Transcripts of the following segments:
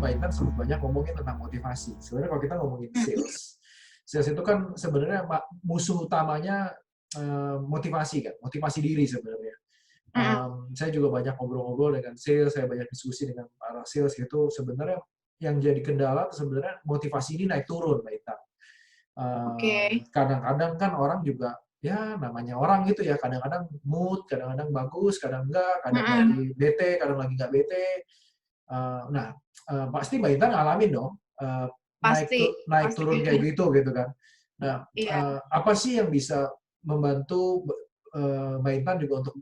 Mbak Intan sempat banyak ngomongin tentang motivasi. Sebenarnya kalau kita ngomongin sales itu kan sebenarnya musuh utamanya motivasi kan, motivasi diri sebenarnya. Saya juga banyak ngobrol-ngobrol dengan sales, saya banyak diskusi dengan para sales itu sebenarnya yang jadi kendala sebenarnya motivasi ini naik turun, Mbak Intan. Kadang-kadang kan orang juga ya namanya orang gitu ya, kadang-kadang mood, kadang-kadang bagus, kadang enggak, kadang lagi bete, kadang lagi nggak bete. Pasti Mbak Intan ngalamin dong naik turun kayak gitu kan. Nah, apa sih yang bisa membantu Mbak Intan juga untuk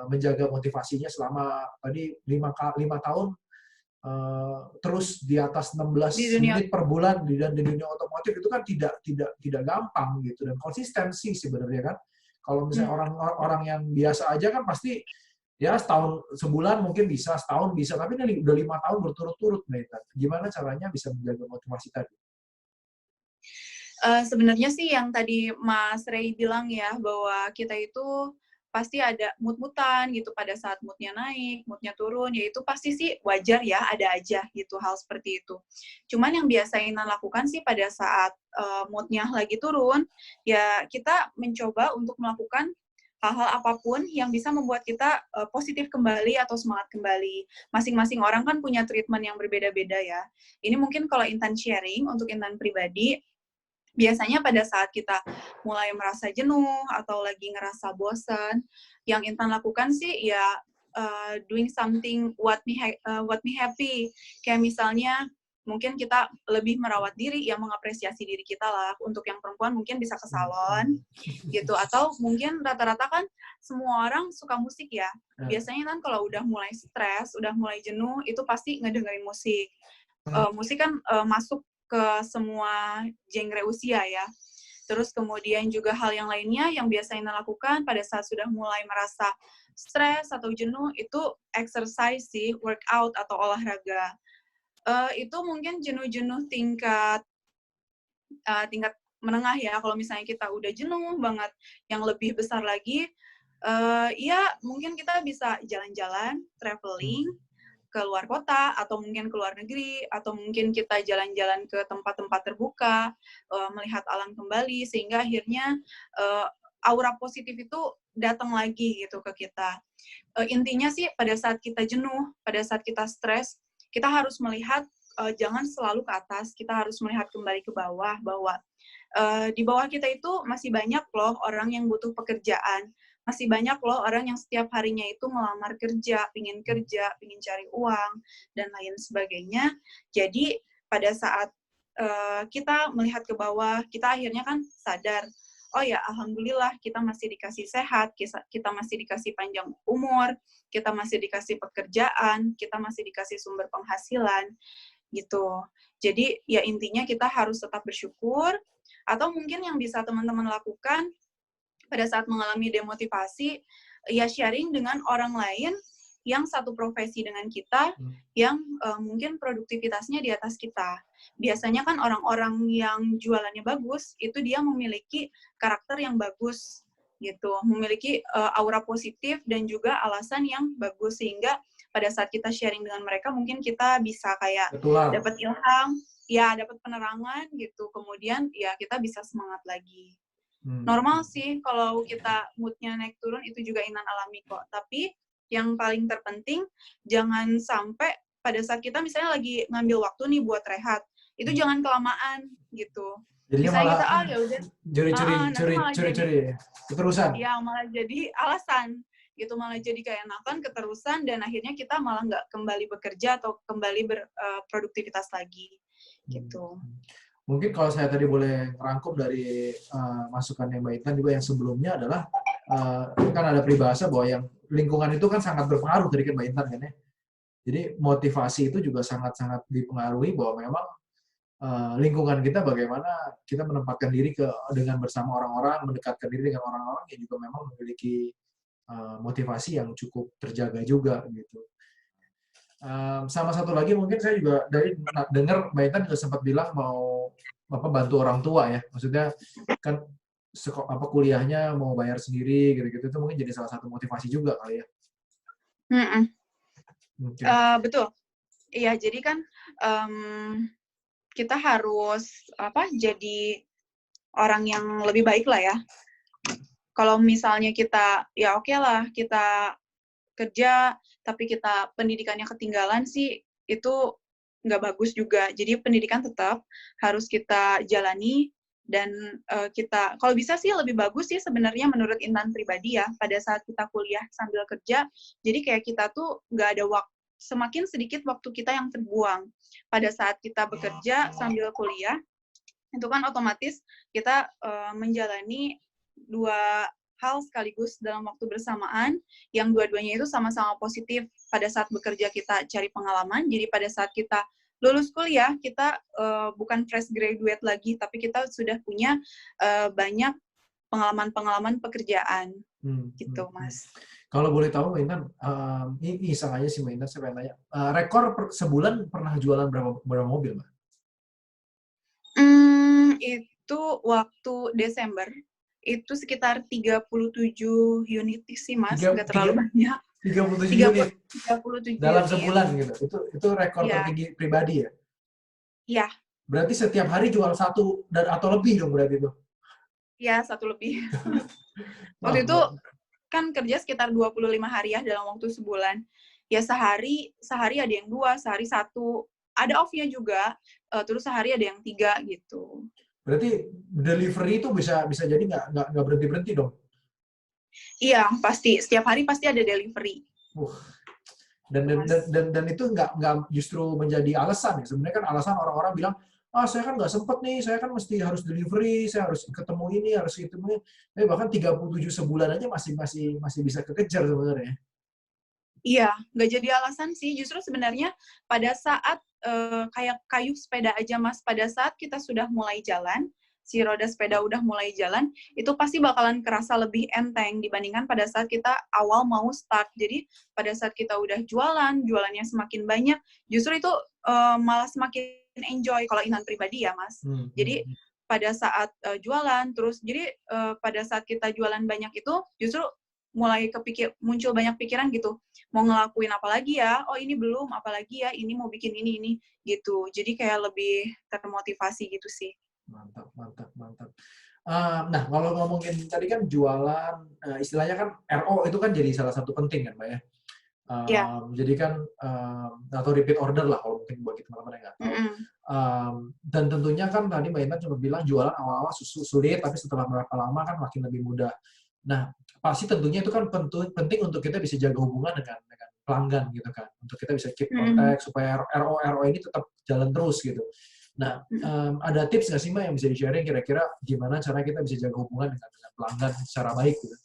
menjaga motivasinya selama tadi 5 tahun terus di atas 16 unit per bulan di dunia otomotif itu kan tidak gampang gitu dan konsistensi sebenarnya kan. Kalau misalnya orang yang biasa aja kan pasti ya sebulan mungkin bisa, setahun bisa, tapi ini udah 5 tahun berturut-turut Mbak Intan. Gimana caranya bisa menjaga motivasi tadi? Sebenarnya sih yang tadi Mas Ray bilang ya, bahwa kita itu pasti ada mood-moodan gitu pada saat mood-nya naik, mood-nya turun, ya itu pasti sih wajar ya, ada aja gitu hal seperti itu. Cuman yang biasa Intan lakukan sih pada saat mood-nya lagi turun, ya kita mencoba untuk melakukan hal-hal apapun yang bisa membuat kita positif kembali atau semangat kembali. Masing-masing orang kan punya treatment yang berbeda-beda ya. Ini mungkin kalau Intan sharing, untuk Intan pribadi, biasanya pada saat kita mulai merasa jenuh atau lagi ngerasa bosan, yang Intan lakukan sih ya doing something what me happy. Kayak misalnya mungkin kita lebih merawat diri, ya mengapresiasi diri kita lah. Untuk yang perempuan mungkin bisa ke salon gitu, atau mungkin rata-rata kan semua orang suka musik ya. Biasanya kan kalau udah mulai stres, udah mulai jenuh, itu pasti ngedengerin musik. Musik kan masuk ke semua genre usia ya. Terus kemudian juga hal yang lainnya yang biasanya lakukan pada saat sudah mulai merasa stres atau jenuh, itu exercise sih, workout atau olahraga. Itu mungkin jenuh-jenuh tingkat menengah ya. Kalau misalnya kita udah jenuh banget, yang lebih besar lagi, ya mungkin kita bisa jalan-jalan, traveling, ke luar kota, atau mungkin ke luar negeri, atau mungkin kita jalan-jalan ke tempat-tempat terbuka, melihat alam kembali, sehingga akhirnya aura positif itu datang lagi gitu ke kita. Intinya sih pada saat kita jenuh, pada saat kita stres, kita harus melihat jangan selalu ke atas, kita harus melihat kembali ke bawah, bahwa di bawah kita itu masih banyak loh orang yang butuh pekerjaan. Masih banyak loh orang yang setiap harinya itu melamar kerja, pingin cari uang, dan lain sebagainya. Jadi pada saat kita melihat ke bawah, kita akhirnya kan sadar, oh ya alhamdulillah kita masih dikasih sehat, kita masih dikasih panjang umur, kita masih dikasih pekerjaan, kita masih dikasih sumber penghasilan, gitu. Jadi ya intinya kita harus tetap bersyukur, atau mungkin yang bisa teman-teman lakukan pada saat mengalami demotivasi, ya sharing dengan orang lain yang satu profesi dengan kita, yang mungkin produktivitasnya di atas kita. Biasanya kan orang-orang yang jualannya bagus, itu dia memiliki karakter yang bagus, gitu, memiliki aura positif dan juga alasan yang bagus, sehingga pada saat kita sharing dengan mereka, mungkin kita bisa kayak dapat ilham, ya dapat penerangan gitu, kemudian ya kita bisa semangat lagi. Normal sih kalau kita mood-nya naik turun, itu juga Intan alami kok. Tapi yang paling terpenting, jangan sampai pada saat kita misalnya lagi ngambil waktu nih buat rehat, itu jangan kelamaan gitu. Jadinya misalnya malah kita ya udah curi-curi keterusan. Ya malah jadi alasan gitu, malah jadi keenakan, keterusan, dan akhirnya kita malah nggak kembali bekerja atau kembali berproduktivitas lagi gitu. Mungkin kalau saya tadi boleh merangkum dari masukannya Mbak Intan juga yang sebelumnya adalah kan ada peribahasa bahwa yang lingkungan itu kan sangat berpengaruh dari Mbak Intan kan ya. Jadi motivasi itu juga sangat-sangat dipengaruhi bahwa memang lingkungan kita bagaimana kita menempatkan diri dengan bersama orang-orang, mendekatkan diri dengan orang-orang yang juga memang memiliki motivasi yang cukup terjaga juga gitu. Sama satu lagi mungkin saya juga dari dengar Mbak Intan juga sempat bilang mau bantu orang tua ya, maksudnya kan kuliahnya mau bayar sendiri gitu-gitu, itu mungkin jadi salah satu motivasi juga kali ya. Betul. Iya, jadi kan kita harus jadi orang yang lebih baik lah ya. Kalau misalnya kita ya oke lah kita kerja tapi kita pendidikannya ketinggalan sih itu nggak bagus juga. Jadi pendidikan tetap harus kita jalani dan kita kalau bisa sih lebih bagus sih sebenarnya menurut Intan pribadi ya pada saat kita kuliah sambil kerja. Jadi kayak kita tuh nggak ada waktu semakin sedikit waktu kita yang terbuang pada saat kita bekerja sambil kuliah itu kan otomatis kita menjalani dua hal sekaligus dalam waktu bersamaan yang dua-duanya itu sama-sama positif. Pada saat bekerja kita cari pengalaman, jadi pada saat kita lulus kuliah kita bukan fresh graduate lagi, tapi kita sudah punya banyak pengalaman-pengalaman pekerjaan gitu, Mas. Kalau boleh tahu, Mbak Intan, ini iseng aja sih Mbak Intan, saya pengen tanya, rekor sebulan pernah jualan berapa mobil, Mbak? Itu waktu Desember, itu sekitar 37 unit sih, Mas. Nggak terlalu banyak. 37 unit 37 dalam unit. sebulan gitu. Itu rekor tertinggi pribadi ya? Iya. Berarti setiap hari jual satu atau lebih dong berarti itu? Iya, satu lebih. Waktu itu kan kerja sekitar 25 hari ya dalam waktu sebulan. Ya sehari ada yang 2, sehari 1. Ada off-nya juga, terus sehari ada yang 3 gitu. Berarti delivery itu bisa jadi nggak berhenti dong? Iya, pasti. Setiap hari pasti ada delivery. Dan itu nggak justru menjadi alasan ya. Sebenarnya kan alasan orang-orang bilang, saya kan nggak sempet nih, saya kan harus delivery, saya harus ketemu ini, harus ketemu ini. Tapi bahkan 37 sebulan aja masih bisa kekejar sebenarnya. Iya, nggak jadi alasan sih. Justru sebenarnya pada saat kayak kayu sepeda aja, Mas. Pada saat kita sudah mulai jalan, si roda sepeda udah mulai jalan, itu pasti bakalan kerasa lebih enteng dibandingkan pada saat kita awal mau start. Jadi pada saat kita udah jualannya semakin banyak, justru itu malah semakin enjoy kalau Intan pribadi ya, Mas. Jadi pada saat jualan, terus jadi pada saat kita jualan banyak itu, justru mulai muncul banyak pikiran gitu, mau ngelakuin apa lagi ya, oh ini belum, apalagi ya, ini mau bikin ini, gitu. Jadi kayak lebih termotivasi gitu sih. Mantap. Nah, kalau ngomongin tadi kan jualan, istilahnya kan RO itu kan jadi salah satu penting kan, Mbak ya? Jadi kan, atau repeat order lah kalau mungkin bagi teman-teman yang nggak tahu. Dan tentunya kan tadi Mbak Intan cuma bilang jualan awal-awal sulit, tapi setelah berapa lama kan makin lebih mudah. Nah, pasti tentunya itu kan penting untuk kita bisa jaga hubungan dengan pelanggan gitu kan, untuk kita bisa keep contact supaya RO ini tetap jalan terus gitu. Nah, ada tips nggak sih Mbak yang bisa di-sharing kira-kira gimana cara kita bisa jaga hubungan dengan pelanggan secara baik gitu?